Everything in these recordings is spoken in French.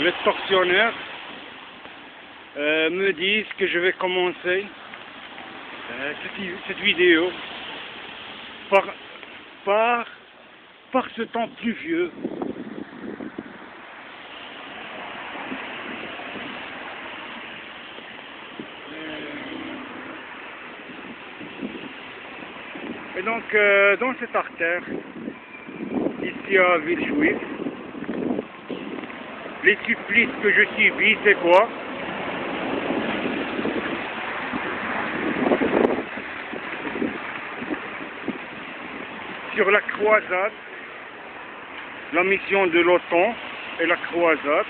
les tortionnaires me disent que je vais commencer cette vidéo par ce temps pluvieux. Et donc, dans cette artère, ici à Villejuif, les supplices que je subis, c'est quoi? Sur la croisade, la mission de l'OTAN et la croisade,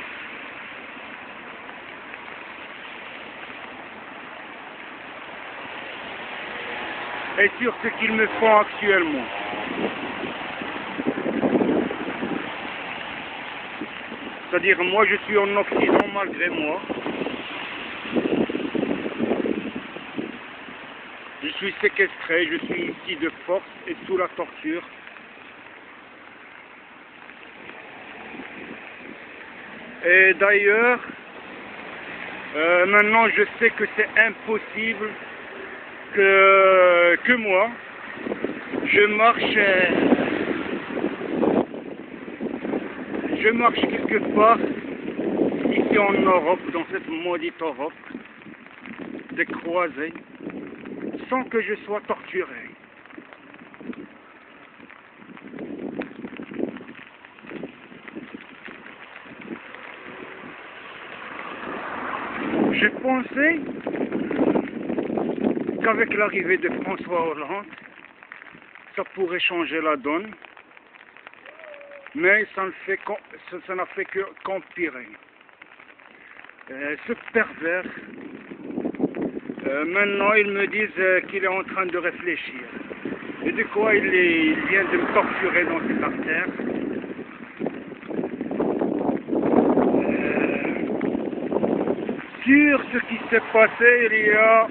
et sur ce qu'ils me font actuellement. C'est-à-dire, moi je suis en Occident malgré moi. Je suis séquestré, je suis ici de force et sous la torture. Et d'ailleurs, maintenant je sais que c'est impossible que moi, je marche quelque part ici en Europe, dans cette maudite Europe, des croisés, sans que je sois torturé. J'ai pensé qu'avec l'arrivée de François Hollande, ça pourrait changer la donne, mais ça n'a fait qu'empirer. Ce pervers, maintenant ils me disent qu'il est en train de réfléchir. Et de quoi il vient de me torturer dans cette artère. Sur ce qui s'est passé il y a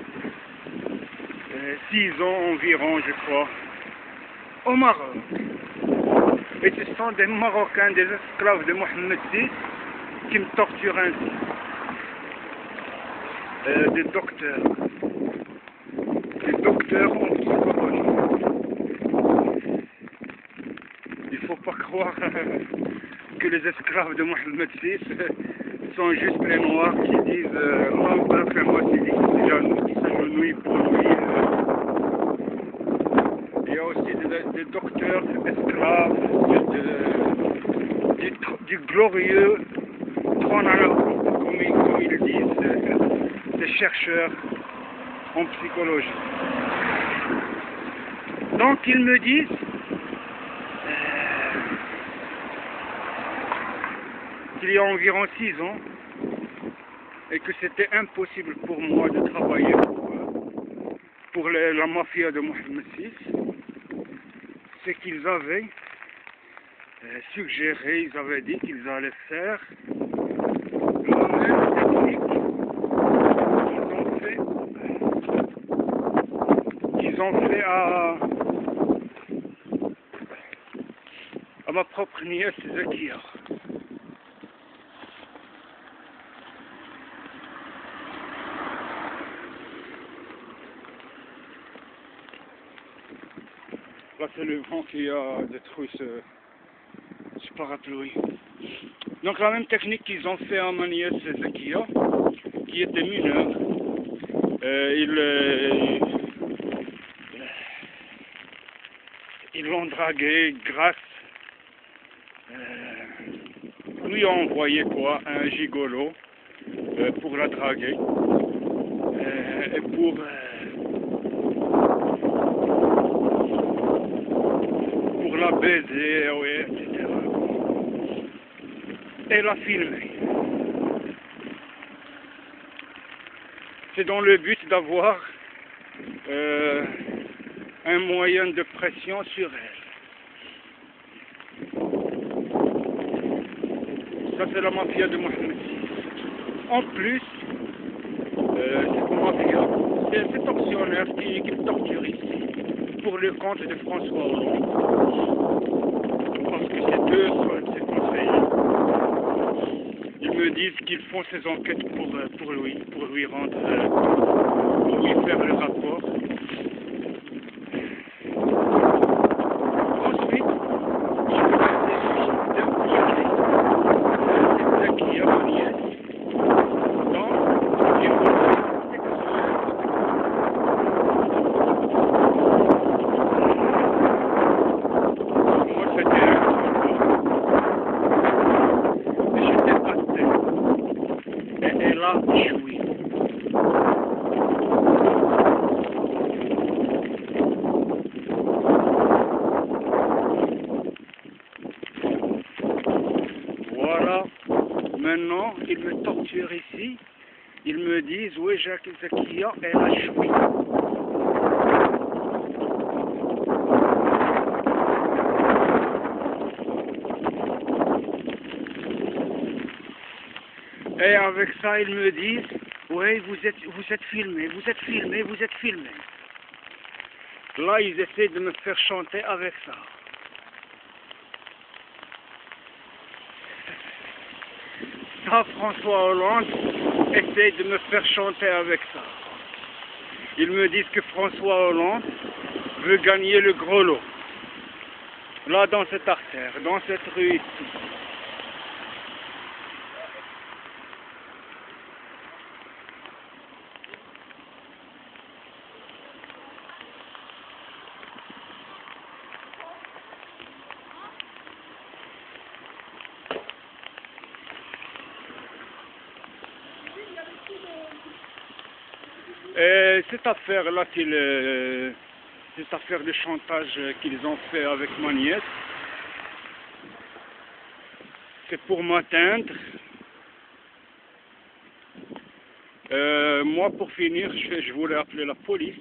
6 ans environ, je crois, au Maroc. Et ce sont des Marocains, des esclaves de Mohamed VI, qui me torturent ainsi. Des docteurs en psychologie. Il ne faut pas croire que les esclaves de Mohamed VI sont juste les noirs qui disent Allah fais-moi qui s'agenouillent pour lui. Il y a aussi des docteurs esclaves du glorieux trône à la comme ils disent, des chercheurs en psychologie. Donc ils me disent qu'il y a environ 6 ans et que c'était impossible pour moi de travailler pour la mafia de Mohamed VI. C'est qu'ils avaient suggéré, ils avaient dit qu'ils allaient faire la même technique qu'ils ont fait à ma propre nièce Zakia. Là, c'est le vent qui a détruit ce parapluie. Donc, la même technique qu'ils ont fait à ma nièce Zakia, qui était mineure, ils l'ont dragué grâce, lui a envoyé quoi, un gigolo pour la draguer et pour la baiser, oui, etc. Et la filmer. C'est dans le but d'avoir un moyen de pression sur elle. Ça, c'est la mafia de Mohamed VI. En plus, cette mafia, c'est ces tortionnaires qui me torturent ici, pour le compte de François Hollande. Parce que c'est eux, ces conseillers. Ils me disent qu'ils font ces enquêtes pour lui rendre, pour lui faire le rapport. Ensuite, je vais laisser qui a ma nièce dans les moi, c'était un et j'étais à terre. Et elle a échoué. Voilà. Maintenant, ils me torturent ici. Ils me disent, oui, Jacques Zakia, elle a échoué. Et avec ça, ils me disent, oui, vous êtes filmé, vous êtes filmé, vous êtes filmé. Là, ils essaient de me faire chanter avec ça. Ça, François Hollande essaie de me faire chanter avec ça. Ils me disent que François Hollande veut gagner le gros lot. Là, dans cette artère, dans cette rue ici. Et cette affaire-là, cette affaire de chantage qu'ils ont fait avec ma nièce, c'est pour m'atteindre. Moi, pour finir, je voulais appeler la police.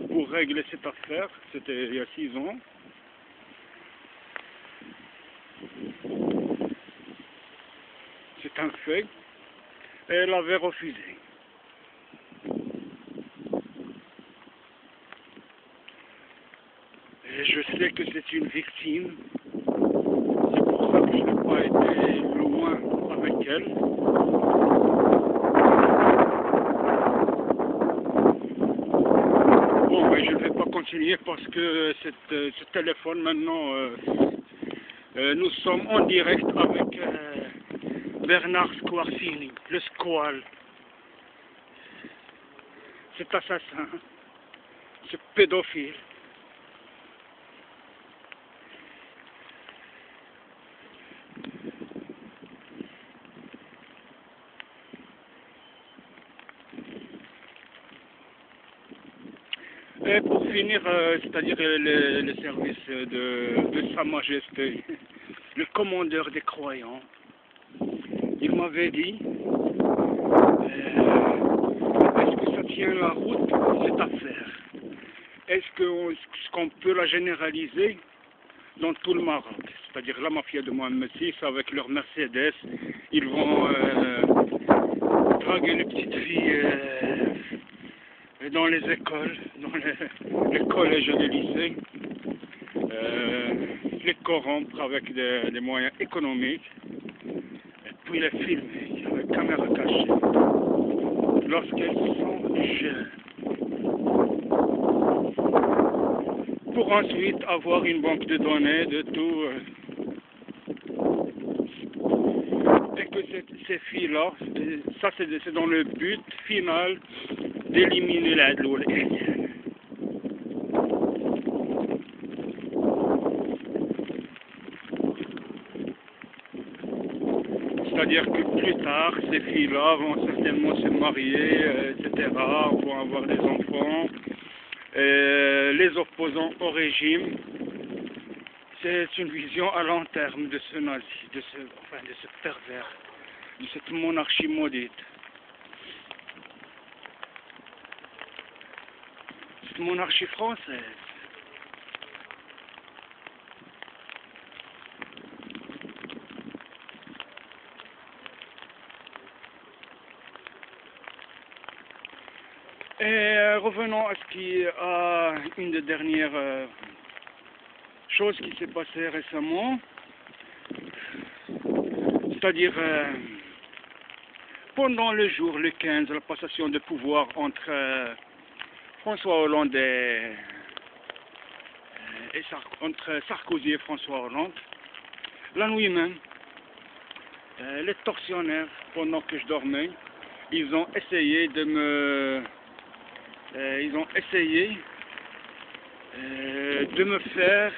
Pour régler cette affaire, c'était il y a 6 ans. C'est un fait. Et elle avait refusé. Et je sais que c'est une victime. C'est pour ça que je n'ai pas été loin avec elle. Bon, ben, je ne vais pas continuer parce que ce téléphone maintenant, nous sommes en direct avec Bernard Squarcini, le squal, cet assassin, ce pédophile. Et pour finir, c'est-à-dire les services de Sa Majesté, le commandeur des croyants, il m'avait dit, est-ce que ça tient la route, cette affaire? Est-ce qu'on peut la généraliser dans tout le Maroc? C'est-à-dire la mafia de Mohamed VI avec leur Mercedes, ils vont draguer les petites filles dans les écoles, dans les collèges et les lycées, les corrompre avec des moyens économiques, et puis les filmer avec caméra cachée, lorsqu'elles sont jeunes, pour ensuite avoir une banque de données de tout, et que ces filles-là, ça c'est dans le but final d'éliminer la loi indienne. C'est-à-dire que plus tard, ces filles-là vont certainement se marier, etc., vont avoir des enfants. Les opposants au régime, c'est une vision à long terme de ce nazi, de ce pervers, de cette monarchie maudite. Cette monarchie française. Et revenons à une des dernières Chose qui s'est passée récemment, c'est-à-dire pendant le jour, le 15, la passation de pouvoir entre François Hollande entre Sarkozy et François Hollande, la nuit même, les tortionnaires, pendant que je dormais, ils ont essayé de me faire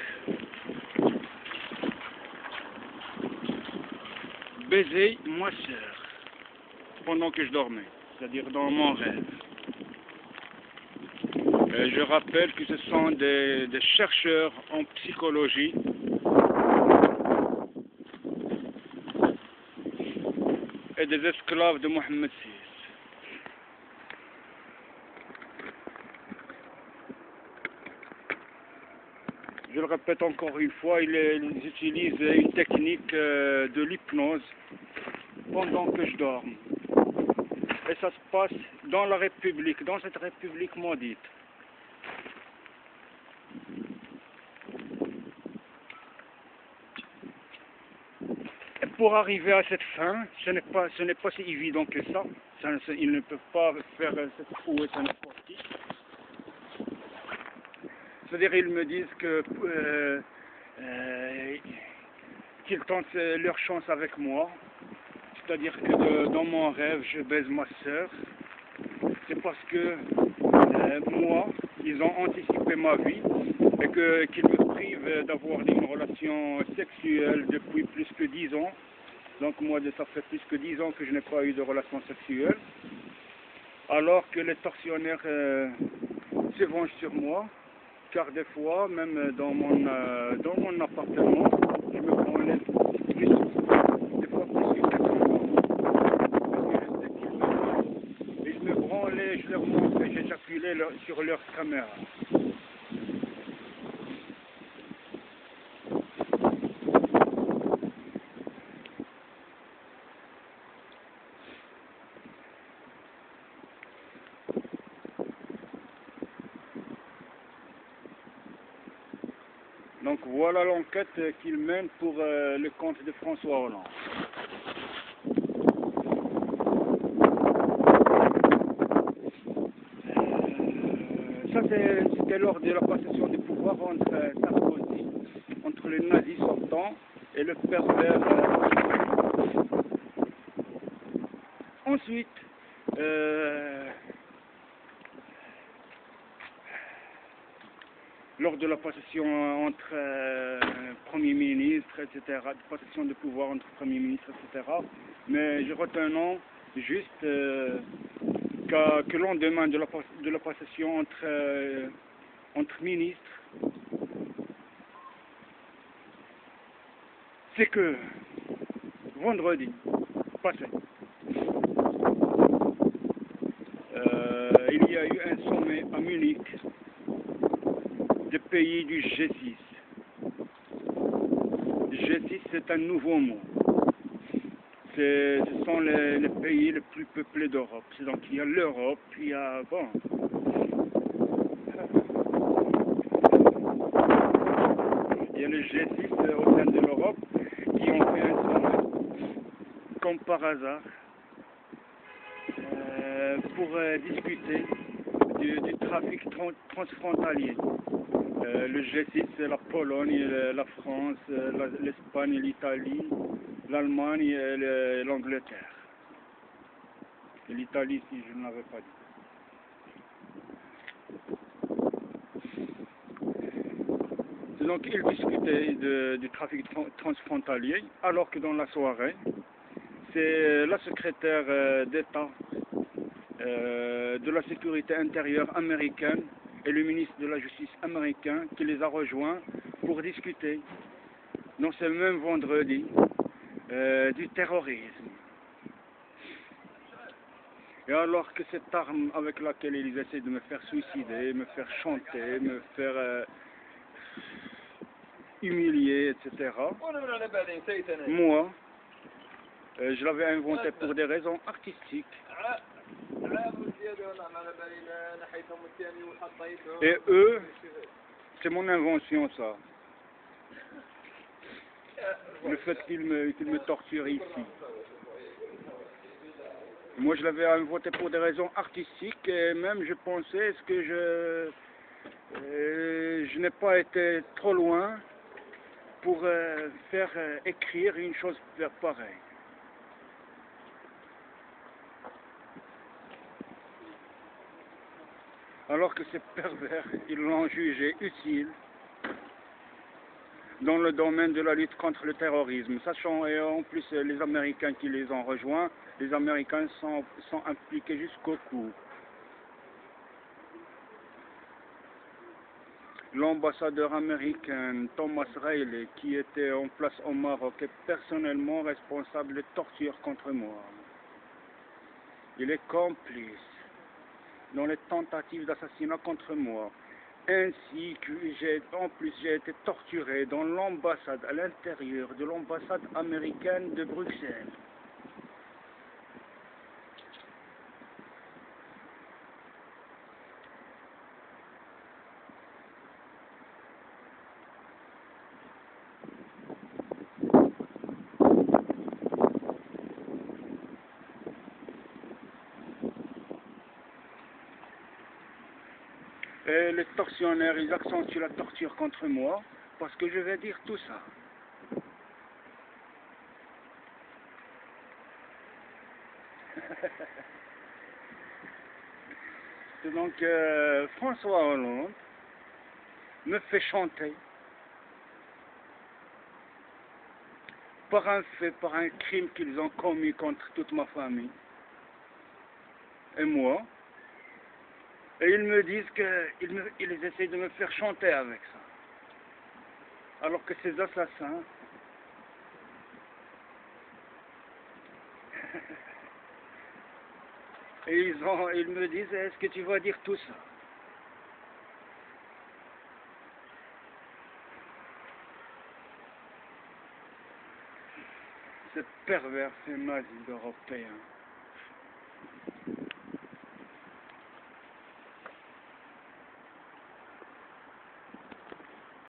baiser ma sœur pendant que je dormais, c'est-à-dire dans mon rêve. Je rappelle que ce sont des chercheurs en psychologie et des esclaves de Mohammed VI. Je le répète encore une fois, ils utilisent une technique de l'hypnose pendant que je dors. Et ça se passe dans la République, dans cette République maudite. Et pour arriver à cette fin, ce n'est pas si évident que ça. Ils ne peuvent pas faire cette prouesse à n'importe qui. C'est-à-dire ils me disent qu'ils tentent leur chance avec moi. C'est-à-dire que dans mon rêve, je baise ma sœur. C'est parce que moi, ils ont anticipé ma vie et qu'ils me privent d'avoir une relation sexuelle depuis plus que 10 ans. Donc moi, ça fait plus que 10 ans que je n'ai pas eu de relation sexuelle. Alors que les tortionnaires se vengent sur moi. Car des fois, même dans mon appartement, je me branlais des fois plus que 4 fois. Et je me branlais, je leur montrais, j'éjaculais sur leur caméra. Donc voilà l'enquête qu'ils mènent pour le compte de François Hollande. Ça c'était lors de la passation du pouvoir entre Sarkozy, entre le nazi sortant et le pervers. Ensuite, lors de la passation entre Premier ministre, etc., de passation de pouvoir entre Premier ministre, etc. Mais je retiens juste que lendemain de la passation entre ministres, c'est que vendredi passé, il y a eu un sommet à Munich des pays du G6. G6, c'est un nouveau mot. Ce sont les pays les plus peuplés d'Europe. Donc il y a l'Europe, il y a il y a le G6 au sein de l'Europe qui ont fait un sommet, comme par hasard, pour discuter du trafic transfrontalier. Le G6, c'est la Pologne, la France, l'Espagne, l'Italie, l'Allemagne et l'Angleterre. Et l'Italie, si je ne l'avais pas dit. Donc, ils discutaient du trafic transfrontalier, alors que dans la soirée, c'est la secrétaire d'État de la sécurité intérieure américaine et le ministre de la Justice américain qui les a rejoints pour discuter, dans ce même vendredi, du terrorisme. Et alors que cette arme avec laquelle ils essaient de me faire suicider, me faire chanter, me faire humilier, etc., moi, je l'avais inventé pour des raisons artistiques. Et eux, c'est mon invention ça. le fait qu'il me torture ici. Moi, je l'avais voté pour des raisons artistiques et même je pensais est-ce que je n'ai pas été trop loin pour faire écrire une chose pareille. Alors que ces pervers, ils l'ont jugé utile dans le domaine de la lutte contre le terrorisme. Sachant, et en plus les Américains qui les ont rejoints, les Américains sont impliqués jusqu'au cou. L'ambassadeur américain Thomas Riley, qui était en place au Maroc, est personnellement responsable de torture contre moi. Il est complice dans les tentatives d'assassinat contre moi. Ainsi que en plus j'ai été torturé dans l'ambassade, à l'intérieur de l'ambassade américaine de Bruxelles. Et les tortionnaires, ils accentuent la torture contre moi parce que je vais dire tout ça. C'est donc François Hollande me fait chanter par un fait, par un crime qu'ils ont commis contre toute ma famille et moi. Et ils me disent qu'ils essayent de me faire chanter avec ça. Alors que ces assassins, et ils me disent, est-ce que tu vas dire tout ça? C'est pervers, ces nazis européens.